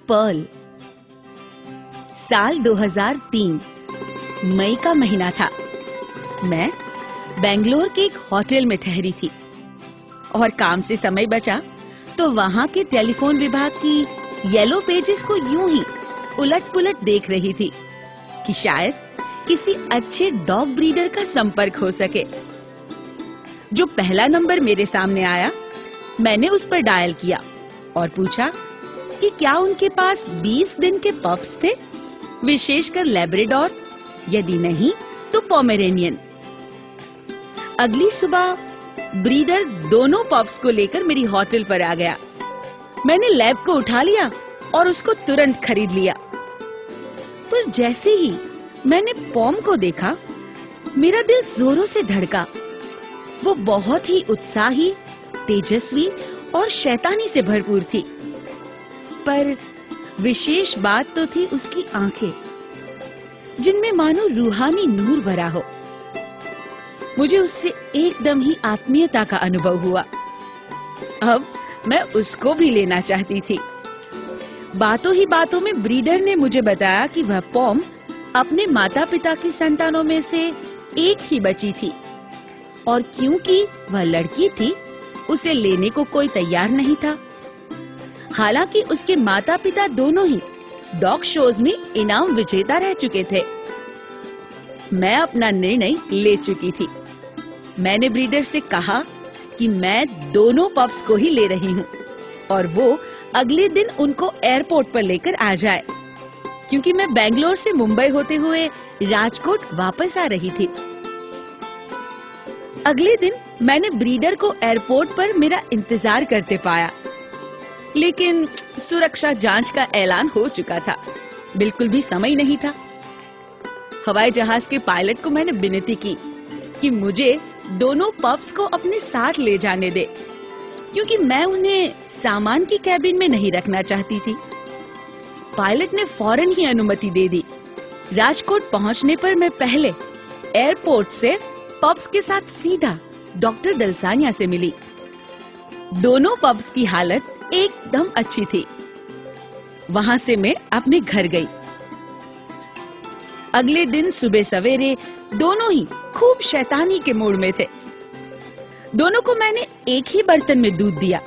Perl. साल 2003 मई का महीना था। मैं बेंगलोर के एक होटल में ठहरी थी और काम से समय बचा तो वहां के टेलीफोन विभाग की येलो पेजेस को यूं ही उलट-पुलट देख रही थी कि शायद किसी अच्छे डॉग ब्रीडर का संपर्क हो सके। जो पहला नंबर मेरे सामने आया, मैंने उस पर डायल किया और पूछा कि क्या उनके पास 20 दिन के पप्स थे, विशेषकर लैब्राडोर, यदि नहीं तो पोमेरेनियन। अगली सुबह ब्रीडर दोनों पप्स को लेकर मेरी होटल पर आ गया। मैंने लैब को उठा लिया और उसको तुरंत खरीद लिया। पर जैसे ही मैंने पॉम को देखा, मेरा दिल जोरों से धड़का। वो बहुत ही उत्साही, तेजस्वी और शैतानी से भरपूर थी। पर विशेष बात तो थी उसकी आंखें, जिनमें मानो रूहानी नूर भरा हो। मुझे उससे एकदम ही आत्मीयता का अनुभव हुआ। अब मैं उसको भी लेना चाहती थी। बातों ही बातों में ब्रीडर ने मुझे बताया कि वह पॉम अपने माता-पिता की संतानों में से एक ही बची थी और क्योंकि वह लड़की थी, उसे लेने को कोई तैयार नहीं था। हालांकि उसके माता-पिता दोनों ही डॉग शोज में इनाम विजेता रह चुके थे। मैं अपना निर्णय ले चुकी थी। मैंने ब्रीडर से कहा कि मैं दोनों पप्स को ही ले रही हूँ और वो अगले दिन उनको एयरपोर्ट पर लेकर आ जाए, क्योंकि मैं बेंगलोर से मुंबई होते हुए राजकोट वापस आ रही थी। अगले दिन मैंने ब्रीडर को एयरपोर्ट पर मेरा इंतजार करते पाया, लेकिन सुरक्षा जांच का ऐलान हो चुका था। बिल्कुल भी समय नहीं था। हवाई जहाज के पायलट को मैंने विनती की कि मुझे दोनों पप्स को अपने साथ ले जाने दे, क्योंकि मैं उन्हें सामान की कैबिन में नहीं रखना चाहती थी। पायलट ने फौरन ही अनुमति दे दी। राजकोट पहुंचने पर मैं पहले एयरपोर्ट से पप्स के साथ सीधा डॉक्टर दलसानिया से मिली। दोनों पप्स की हालत एकदम अच्छी थी। वहां से मैं अपने घर गई। अगले दिन सुबह सवेरे दोनों ही खूब शैतानी के मूड में थे। दोनों को मैंने एक ही बर्तन में दूध दिया,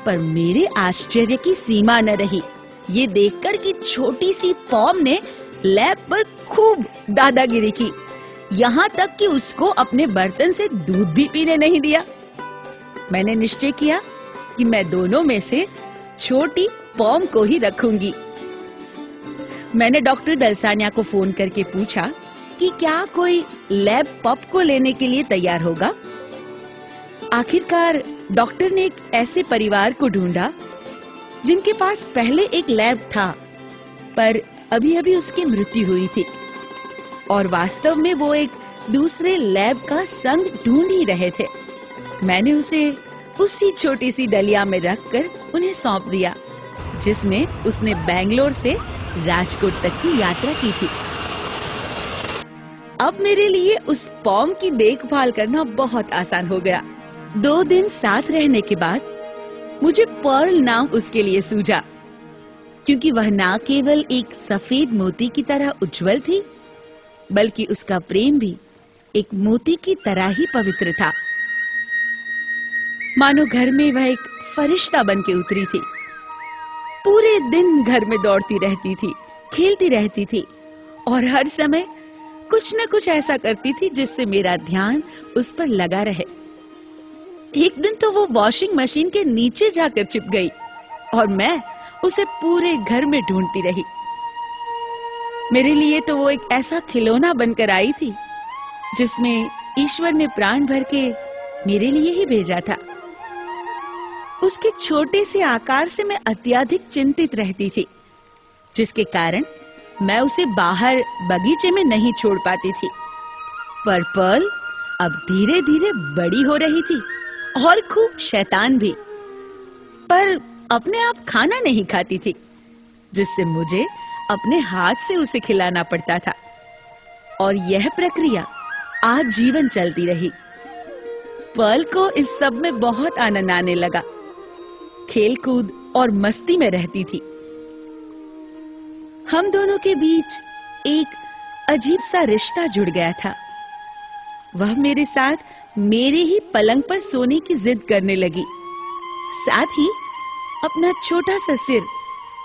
पर मेरे आश्चर्य की सीमा न रही ये देखकर कि छोटी सी पॉम ने लैब पर खूब दादागिरी की, यहाँ तक कि उसको अपने बर्तन से दूध भी पीने नहीं दिया। मैंने निश्चय किया कि मैं दोनों में से छोटी पॉम को ही रखूंगी। मैंने डॉक्टर दलसानिया को फोन करके पूछा कि क्या कोई लैब पप को लेने के लिए तैयार होगा। आखिरकार डॉक्टर ने एक ऐसे परिवार को ढूंढा जिनके पास पहले एक लैब था, पर अभी-अभी उसकी मृत्यु हुई थी और वास्तव में वो एक दूसरे लैब का संग ढूंढ ही रहे थे। मैंने उसे उसी छोटी सी डलिया में रखकर उन्हें सौंप दिया, जिसमें उसने बेंगलोर से राजकोट तक की यात्रा की थी। अब मेरे लिए उस पॉम की देखभाल करना बहुत आसान हो गया। 2 दिन साथ रहने के बाद मुझे पर्ल नाम उसके लिए सूझा, क्योंकि वह ना केवल एक सफेद मोती की तरह उज्जवल थी, बल्कि उसका प्रेम भी एक मोती की तरह ही पवित्र था। मानो घर में वह एक फरिश्ता बन के उतरी थी। पूरे दिन घर में दौड़ती रहती थी, खेलती रहती थी और हर समय कुछ न कुछ ऐसा करती थी जिससे मेरा ध्यान उस पर लगा रहे। एक दिन तो वो वॉशिंग मशीन के नीचे जाकर छिप गई और मैं उसे पूरे घर में ढूंढती रही। मेरे लिए तो वो एक ऐसा खिलौना बनकर आई थी जिसमें ईश्वर ने प्राण भर के मेरे लिए ही भेजा था। उसके छोटे से आकार से मैं अत्यधिक चिंतित रहती थी, जिसके कारण मैं उसे बाहर बगीचे में नहीं छोड़ पाती थी। पर पर्ल अब धीरे-धीरे बड़ी हो रही थी और खूब शैतान भी, पर अपने आप खाना नहीं खाती थी, जिससे मुझे अपने हाथ से उसे खिलाना पड़ता था। और यह प्रक्रिया आजीवन चलती रही। पर्ल को इस सब में बहुत आनंद आने लगा। खेल कूद और मस्ती में रहती थी। हम दोनों के बीच एक अजीब सा रिश्ता जुड़ गया था। वह मेरे साथ मेरे ही पलंग पर सोने की जिद करने लगी। साथ ही अपना छोटा सा सिर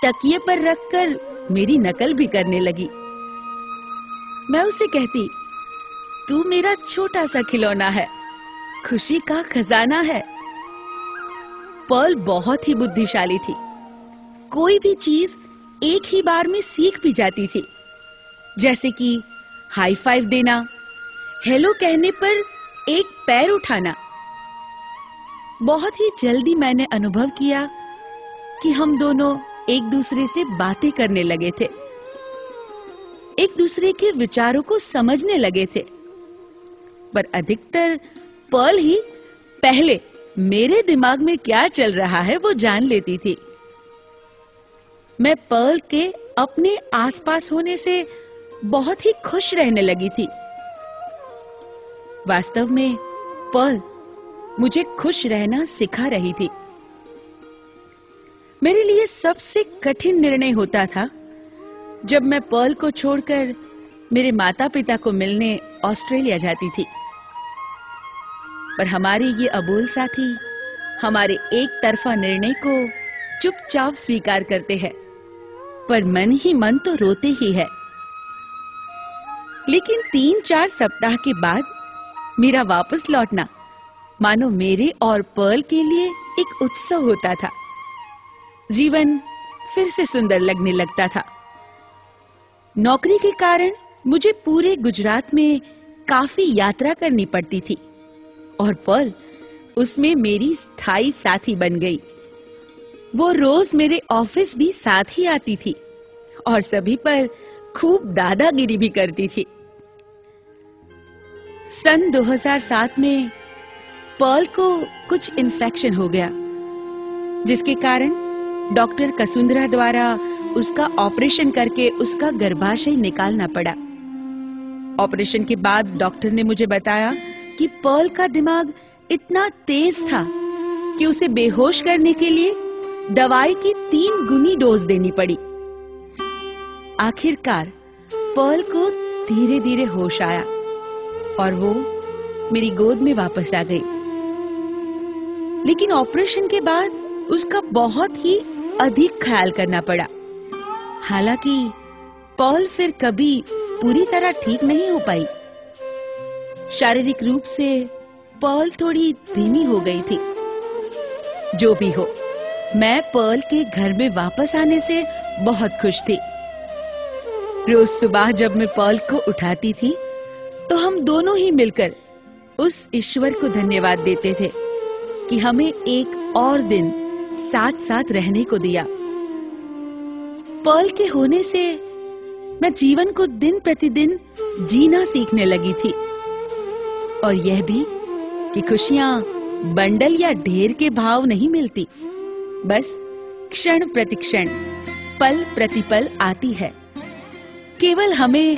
तकिए पर रखकर मेरी नकल भी करने लगी। मैं उसे कहती, तू मेरा छोटा सा खिलौना है, खुशी का खजाना है। पर्ल बहुत ही बुद्धिशाली थी। कोई भी चीज एक ही बार में सीख भी जाती थी, जैसे कि हाई फाइव देना, हेलो कहने पर एक पैर उठाना। बहुत ही जल्दी मैंने अनुभव किया कि हम दोनों एक दूसरे से बातें करने लगे थे, एक दूसरे के विचारों को समझने लगे थे। पर अधिकतर पर्ल ही पहले मेरे दिमाग में क्या चल रहा है वो जान लेती थी। मैं पर्ल के अपने आसपास होने से बहुत ही खुश रहने लगी थी। वास्तव में पर्ल मुझे खुश रहना सिखा रही थी। मेरे लिए सबसे कठिन निर्णय होता था जब मैं पर्ल को छोड़कर मेरे माता पिता को मिलने ऑस्ट्रेलिया जाती थी। पर हमारे ये अबोल साथी हमारे एक तरफा निर्णय को चुपचाप स्वीकार करते हैं, पर मन ही मन तो रोते ही है। लेकिन 3-4 सप्ताह के बाद मेरा वापस लौटना मानो मेरे और पर्ल के लिए एक उत्सव होता था। जीवन फिर से सुंदर लगने लगता था। नौकरी के कारण मुझे पूरे गुजरात में काफी यात्रा करनी पड़ती थी और पर्ल उसमें मेरी स्थायी साथी बन गई। वो रोज मेरे ऑफिस भी साथ ही आती थी और सभी पर खूब दादागिरी भी करती थी। सन 2007 में पर्ल को कुछ इन्फेक्शन हो गया, जिसके कारण डॉक्टर कसुंधरा द्वारा उसका ऑपरेशन करके उसका गर्भाशय निकालना पड़ा। ऑपरेशन के बाद डॉक्टर ने मुझे बताया कि पर्ल का दिमाग इतना तेज था कि उसे बेहोश करने के लिए दवाई की 3 गुनी डोज देनी पड़ी। आखिरकार पर्ल को धीरे धीरे होश आया और वो मेरी गोद में वापस आ गई। लेकिन ऑपरेशन के बाद उसका बहुत ही अधिक ख्याल करना पड़ा। हालांकि पर्ल फिर कभी पूरी तरह ठीक नहीं हो पाई। शारीरिक रूप से पर्ल थोड़ी धीमी हो गई थी। जो भी हो, मैं पर्ल के घर में वापस आने से बहुत खुश थी। रोज सुबह जब मैं पर्ल को उठाती थी तो हम दोनों ही मिलकर उस ईश्वर को धन्यवाद देते थे कि हमें एक और दिन साथ साथ रहने को दिया। पर्ल के होने से मैं जीवन को दिन प्रतिदिन जीना सीखने लगी थी, और यह भी कि खुशियां बंडल या ढेर के भाव नहीं मिलती, बस क्षण प्रतिक्षण, पल प्रतिपल आती है। केवल हमें